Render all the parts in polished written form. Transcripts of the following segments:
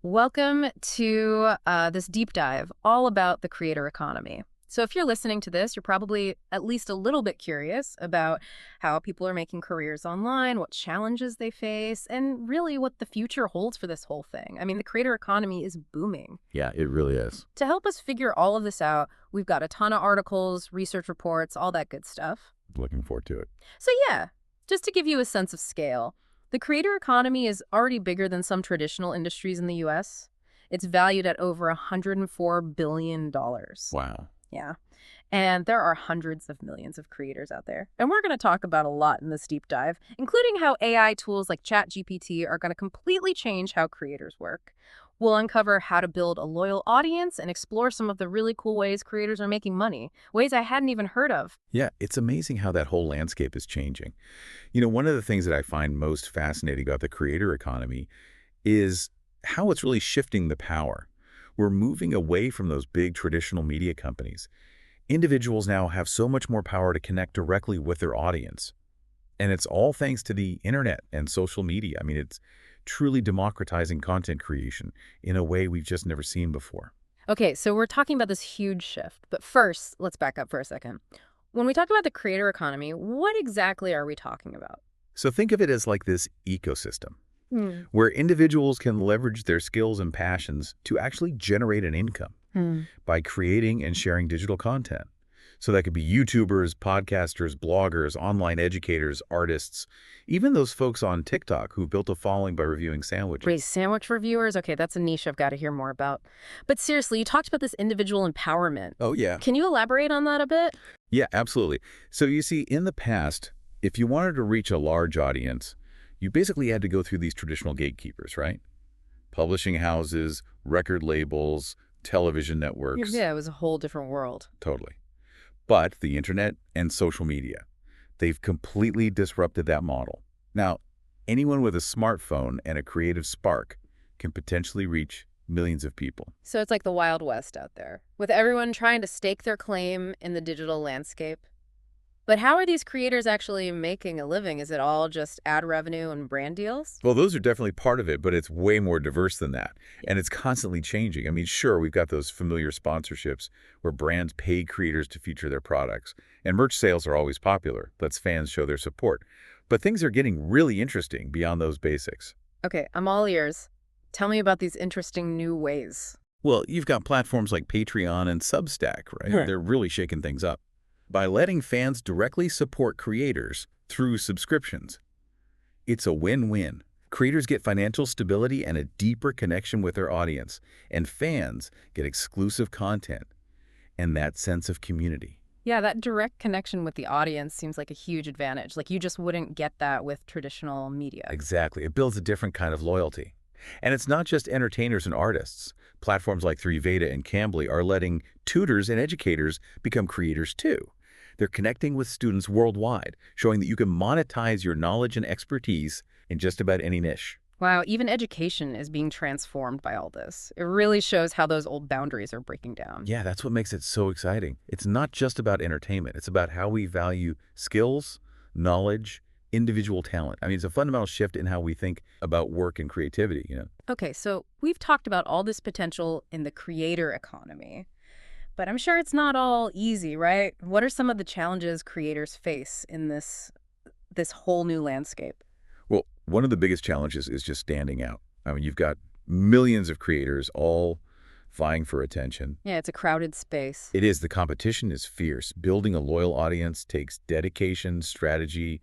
Welcome to this deep dive all about the creator economy. So if you're listening to this, you're probably at least a little bit curious about how people are making careers online, what challenges they face, and really what the future holds for this whole thing. I mean, the creator economy is booming. Yeah, it really is. To help us figure all of this out, we've got a ton of articles, research reports, all that good stuff. Looking forward to it. So yeah, just to give you a sense of scale, the creator economy is already bigger than some traditional industries in the US. It's valued at over $104 billion. Wow. Yeah. And there are hundreds of millions of creators out there. And we're going to talk about a lot in this deep dive, including how AI tools like ChatGPT are going to completely change how creators work. We'll uncover how to build a loyal audience and explore some of the really cool ways creators are making money, ways I hadn't even heard of. Yeah, it's amazing how that whole landscape is changing. You know, one of the things that I find most fascinating about the creator economy is how it's really shifting the power. We're moving away from those big traditional media companies. Individuals now have so much more power to connect directly with their audience. And it's all thanks to the internet and social media. I mean, it's truly democratizing content creation in a way we've just never seen before. Okay, so we're talking about this huge shift. But first, let's back up for a second. When we talk about the creator economy, what exactly are we talking about? So think of it as like this ecosystem, Hmm. where individuals can leverage their skills and passions to actually generate an income by creating and sharing digital content. So that could be YouTubers, podcasters, bloggers, online educators, artists, even those folks on TikTok who built a following by reviewing Raise sandwiches. sandwich reviewers? Okay, that's a niche I've got to hear more about. But seriously, you talked about this individual empowerment. Oh, yeah. Can you elaborate on that a bit? Yeah, absolutely. So you see, in the past, if you wanted to reach a large audience, you basically had to go through these traditional gatekeepers, right? Publishing houses, record labels, television networks. Yeah, it was a whole different world. Totally. But the internet and social media, they've completely disrupted that model. Now, anyone with a smartphone and a creative spark can potentially reach millions of people. So it's like the Wild West out there, with everyone trying to stake their claim in the digital landscape. But how are these creators actually making a living? Is it all just ad revenue and brand deals? Well, those are definitely part of it, but it's way more diverse than that. And it's constantly changing. I mean, sure, we've got those familiar sponsorships where brands pay creators to feature their products. And merch sales are always popular. Lets fans show their support. But things are getting really interesting beyond those basics. Okay, I'm all ears. Tell me about these interesting new ways. Well, you've got platforms like Patreon and Substack, right? Sure. They're really shaking things up by letting fans directly support creators through subscriptions. It's a win-win. Creators get financial stability and a deeper connection with their audience, and fans get exclusive content and that sense of community. Yeah, that direct connection with the audience seems like a huge advantage. Like you just wouldn't get that with traditional media. Exactly. It builds a different kind of loyalty. And it's not just entertainers and artists. Platforms like 3Veda and Cambly are letting tutors and educators become creators too. They're connecting with students worldwide, showing that you can monetize your knowledge and expertise in just about any niche. Wow, even education is being transformed by all this. It really shows how those old boundaries are breaking down. Yeah, that's what makes it so exciting. It's not just about entertainment. It's about how we value skills, knowledge, individual talent. I mean, it's a fundamental shift in how we think about work and creativity. Okay, so we've talked about all this potential in the creator economy, but I'm sure it's not all easy, right? What are some of the challenges creators face in this whole new landscape? Well, one of the biggest challenges is just standing out. I mean, you've got millions of creators all vying for attention. Yeah, it's a crowded space. It is. The competition is fierce. Building a loyal audience takes dedication, strategy,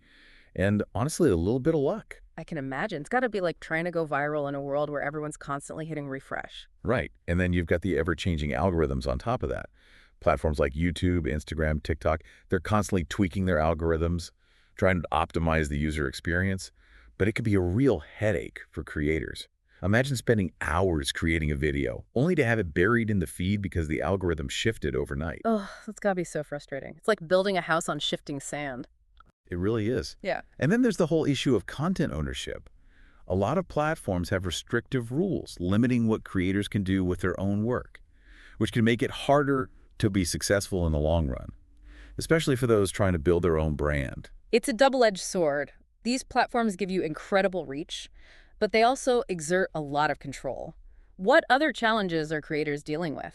and honestly, a little bit of luck. I can imagine. It's got to be like trying to go viral in a world where everyone's constantly hitting refresh. Right. And then you've got the ever-changing algorithms on top of that. Platforms like YouTube, Instagram, TikTok, they're constantly tweaking their algorithms, trying to optimize the user experience. But it could be a real headache for creators. Imagine spending hours creating a video, only to have it buried in the feed because the algorithm shifted overnight. Oh, that's got to be so frustrating. It's like building a house on shifting sand. It really is. Yeah. And then there's the whole issue of content ownership. A lot of platforms have restrictive rules limiting what creators can do with their own work, which can make it harder to be successful in the long run, especially for those trying to build their own brand. It's a double-edged sword. These platforms give you incredible reach, but they also exert a lot of control. What other challenges are creators dealing with?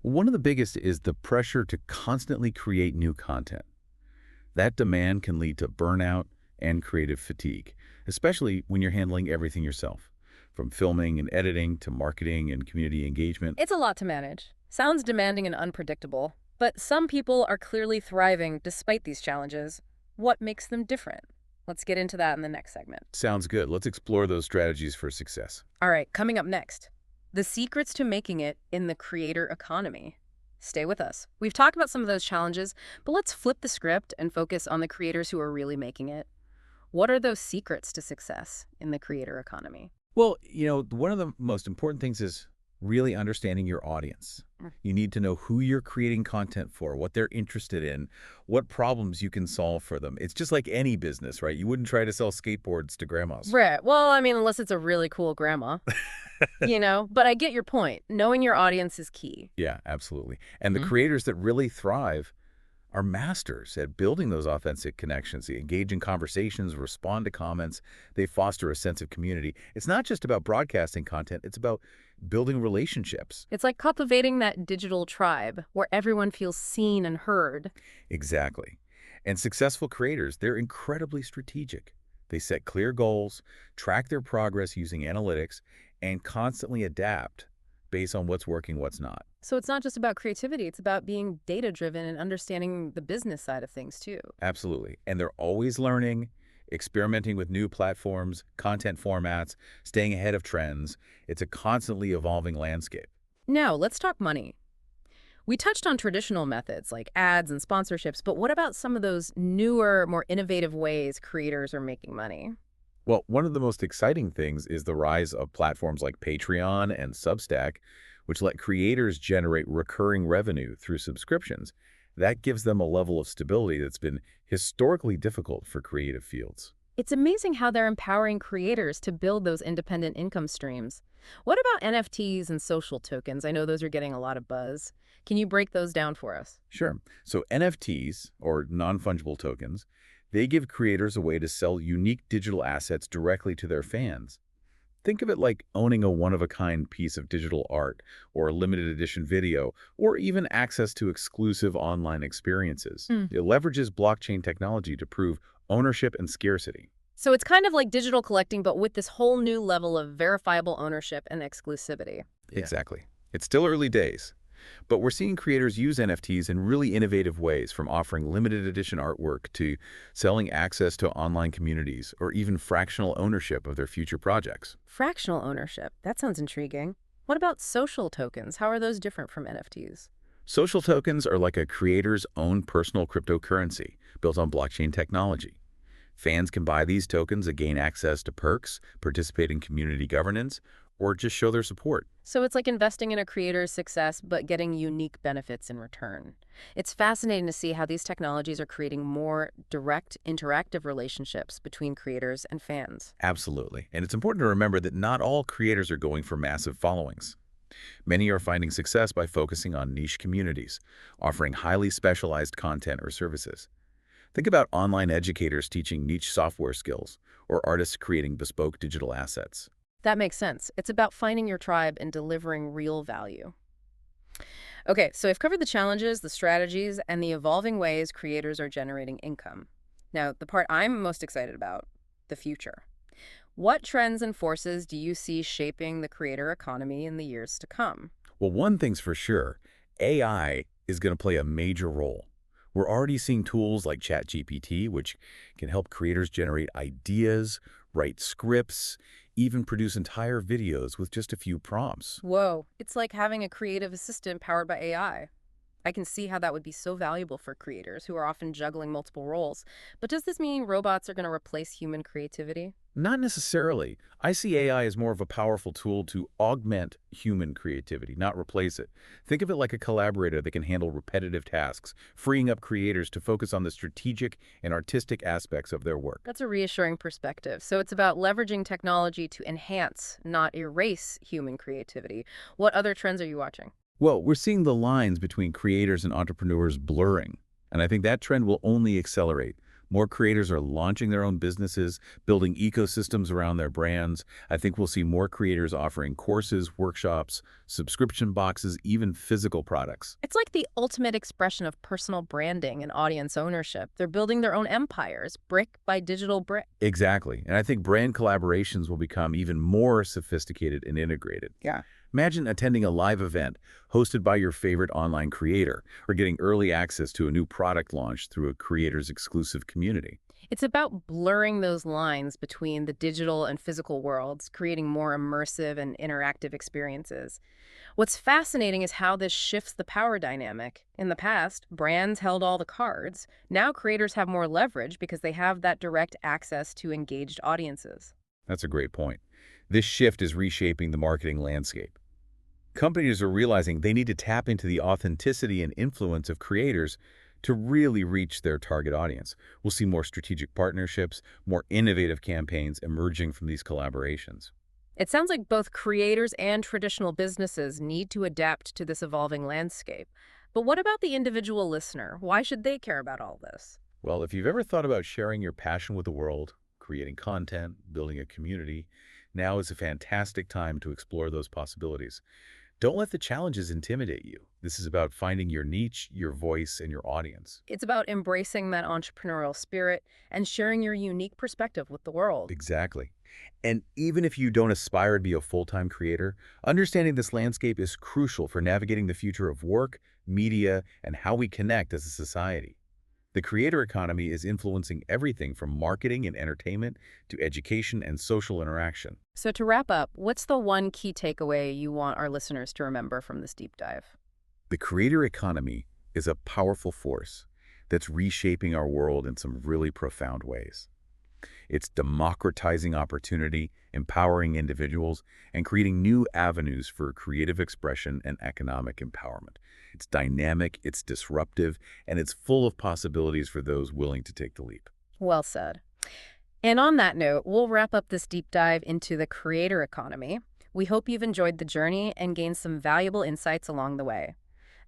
One of the biggest is the pressure to constantly create new content. That demand can lead to burnout and creative fatigue, especially when you're handling everything yourself, from filming and editing to marketing and community engagement. It's a lot to manage. Sounds demanding and unpredictable. But some people are clearly thriving despite these challenges. What makes them different? Let's get into that in the next segment. Sounds good. Let's explore those strategies for success. All right, coming up next, the secrets to making it in the creator economy. Stay with us. We've talked about some of those challenges, but let's flip the script and focus on the creators who are really making it. What are those secrets to success in the creator economy? Well, one of the most important things is really understanding your audience. Mm. You need to know who you're creating content for, what they're interested in, what problems you can solve for them. It's just like any business, right? You wouldn't try to sell skateboards to grandmas. Right. Well, I mean, unless it's a really cool grandma, but I get your point. Knowing your audience is key. Yeah, absolutely. And the Mhm. creators that really thrive are masters at building those authentic connections. They engage in conversations, respond to comments. They foster a sense of community. It's not just about broadcasting content. It's about building relationships. It's like cultivating that digital tribe where everyone feels seen and heard. Exactly. And successful creators, they're incredibly strategic. They set clear goals, track their progress using analytics, and constantly adapt based on what's working, what's not. So it's not just about creativity, it's about being data-driven and understanding the business side of things too. Absolutely. And they're always learning, experimenting with new platforms, content formats, staying ahead of trends. It's a constantly evolving landscape. Now, let's talk money. We touched on traditional methods like ads and sponsorships, but what about some of those newer, more innovative ways creators are making money? Well, one of the most exciting things is the rise of platforms like Patreon and Substack, which let creators generate recurring revenue through subscriptions. That gives them a level of stability that's been historically difficult for creative fields. It's amazing how they're empowering creators to build those independent income streams. What about NFTs and social tokens? I know those are getting a lot of buzz. Can you break those down for us? Sure. So NFTs, or non-fungible tokens, they give creators a way to sell unique digital assets directly to their fans. Think of it like owning a one-of-a-kind piece of digital art, or a limited edition video, or even access to exclusive online experiences. Hmm. It leverages blockchain technology to prove ownership and scarcity. So it's kind of like digital collecting, but with this whole new level of verifiable ownership and exclusivity. Yeah. Exactly. It's still early days, but we're seeing creators use NFTs in really innovative ways, from offering limited edition artwork to selling access to online communities or even fractional ownership of their future projects. Fractional ownership. That sounds intriguing. What about social tokens? How are those different from NFTs? Social tokens are like a creator's own personal cryptocurrency built on blockchain technology. Fans can buy these tokens to gain access to perks, participate in community governance, or just show their support. So it's like investing in a creator's success, but getting unique benefits in return. It's fascinating to see how these technologies are creating more direct, interactive relationships between creators and fans. Absolutely. And it's important to remember that not all creators are going for massive followings. Many are finding success by focusing on niche communities, offering highly specialized content or services. Think about online educators teaching niche software skills, or artists creating bespoke digital assets. That makes sense. It's about finding your tribe and delivering real value. Okay, so I've covered the challenges, the strategies, and the evolving ways creators are generating income. Now, the part I'm most excited about, the future. What trends and forces do you see shaping the creator economy in the years to come? Well, one thing's for sure, AI is going to play a major role. We're already seeing tools like ChatGPT, which can help creators generate ideas, write scripts, even produce entire videos with just a few prompts. Whoa, it's like having a creative assistant powered by AI. I can see how that would be so valuable for creators who are often juggling multiple roles. But does this mean robots are going to replace human creativity? Not necessarily. I see AI as more of a powerful tool to augment human creativity, not replace it. Think of it like a collaborator that can handle repetitive tasks, freeing up creators to focus on the strategic and artistic aspects of their work. That's a reassuring perspective. So it's about leveraging technology to enhance, not erase human creativity. What other trends are you watching? Well, we're seeing the lines between creators and entrepreneurs blurring, and I think that trend will only accelerate. More creators are launching their own businesses, building ecosystems around their brands. I think we'll see more creators offering courses, workshops, subscription boxes, even physical products. It's like the ultimate expression of personal branding and audience ownership. They're building their own empires, brick by digital brick. Exactly. And I think brand collaborations will become even more sophisticated and integrated. Yeah. Imagine attending a live event hosted by your favorite online creator or getting early access to a new product launch through a creator's exclusive community. It's about blurring those lines between the digital and physical worlds, creating more immersive and interactive experiences. What's fascinating is how this shifts the power dynamic. In the past, brands held all the cards. Now creators have more leverage because they have that direct access to engaged audiences. That's a great point. This shift is reshaping the marketing landscape. Companies are realizing they need to tap into the authenticity and influence of creators to really reach their target audience. We'll see more strategic partnerships, more innovative campaigns emerging from these collaborations. It sounds like both creators and traditional businesses need to adapt to this evolving landscape. But what about the individual listener? Why should they care about all this? Well, if you've ever thought about sharing your passion with the world, creating content, building a community, now is a fantastic time to explore those possibilities. Don't let the challenges intimidate you. This is about finding your niche, your voice, and your audience. It's about embracing that entrepreneurial spirit and sharing your unique perspective with the world. Exactly. And even if you don't aspire to be a full-time creator, understanding this landscape is crucial for navigating the future of work, media, and how we connect as a society. The creator economy is influencing everything from marketing and entertainment to education and social interaction. So to wrap up, what's the one key takeaway you want our listeners to remember from this deep dive? The creator economy is a powerful force that's reshaping our world in some really profound ways. It's democratizing opportunity, empowering individuals, and creating new avenues for creative expression and economic empowerment. It's dynamic, it's disruptive, and it's full of possibilities for those willing to take the leap. Well said. And on that note, we'll wrap up this deep dive into the creator economy. We hope you've enjoyed the journey and gained some valuable insights along the way.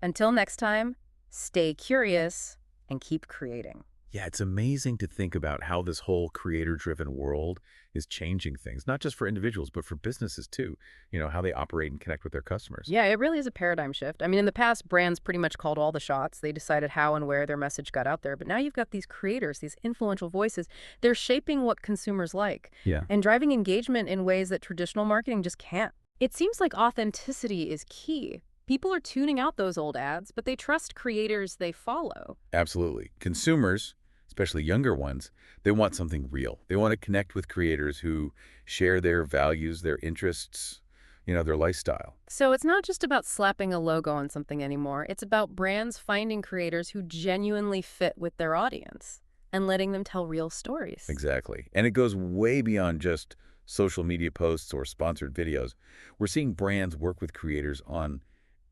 Until next time, stay curious and keep creating. Yeah, it's amazing to think about how this whole creator-driven world is changing things, not just for individuals, but for businesses too. How they operate and connect with their customers. Yeah, it really is a paradigm shift. I mean, in the past, brands pretty much called all the shots. They decided how and where their message got out there. But now you've got these creators, these influential voices. They're shaping what consumers like Yeah. and driving engagement in ways that traditional marketing just can't. It seems like authenticity is key. People are tuning out those old ads, but they trust creators they follow. Absolutely. Consumers, especially younger ones, they want something real. They want to connect with creators who share their values, their interests, their lifestyle. So it's not just about slapping a logo on something anymore. It's about brands finding creators who genuinely fit with their audience and letting them tell real stories. Exactly. And it goes way beyond just social media posts or sponsored videos. We're seeing brands work with creators on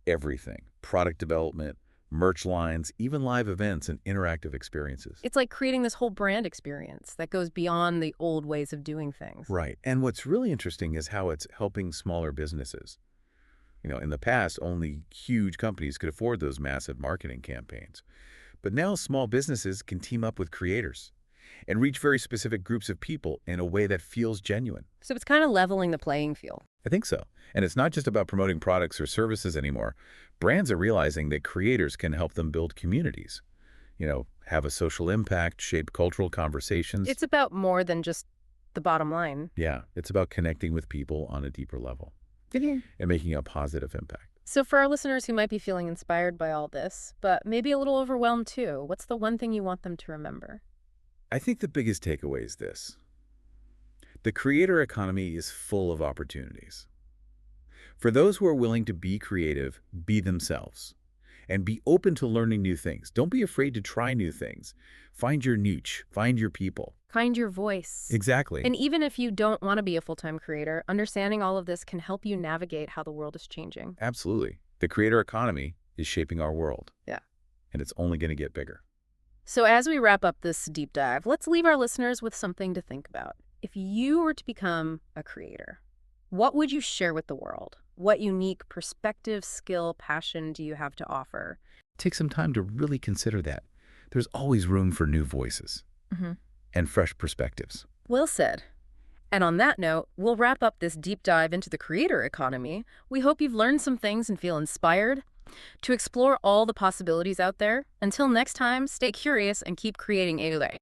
everything: product development, merch lines, even live events and interactive experiences. It's like creating this whole brand experience that goes beyond the old ways of doing things. Right. And what's really interesting is how it's helping smaller businesses. In the past, only huge companies could afford those massive marketing campaigns. But now small businesses can team up with creators and reach very specific groups of people in a way that feels genuine. So it's kind of leveling the playing field. I think so. And it's not just about promoting products or services anymore. Brands are realizing that creators can help them build communities, have a social impact, shape cultural conversations. It's about more than just the bottom line. Yeah, it's about connecting with people on a deeper level and making a positive impact. So for our listeners who might be feeling inspired by all this, but maybe a little overwhelmed too, what's the one thing you want them to remember? I think the biggest takeaway is this: the creator economy is full of opportunities. For those who are willing to be creative, be themselves, and be open to learning new things. Don't be afraid to try new things. Find your niche, find your people. Find your voice. Exactly. And even if you don't want to be a full-time creator, understanding all of this can help you navigate how the world is changing. Absolutely. The creator economy is shaping our world. Yeah. And it's only going to get bigger. So as we wrap up this deep dive, let's leave our listeners with something to think about. If you were to become a creator, what would you share with the world? What unique perspective, skill, passion do you have to offer? Take some time to really consider that. There's always room for new voices. Hmm. and fresh perspectives. Well said. And on that note, we'll wrap up this deep dive into the creator economy. We hope you've learned some things and feel inspired to explore all the possibilities out there. Until next time, stay curious and keep creating AI.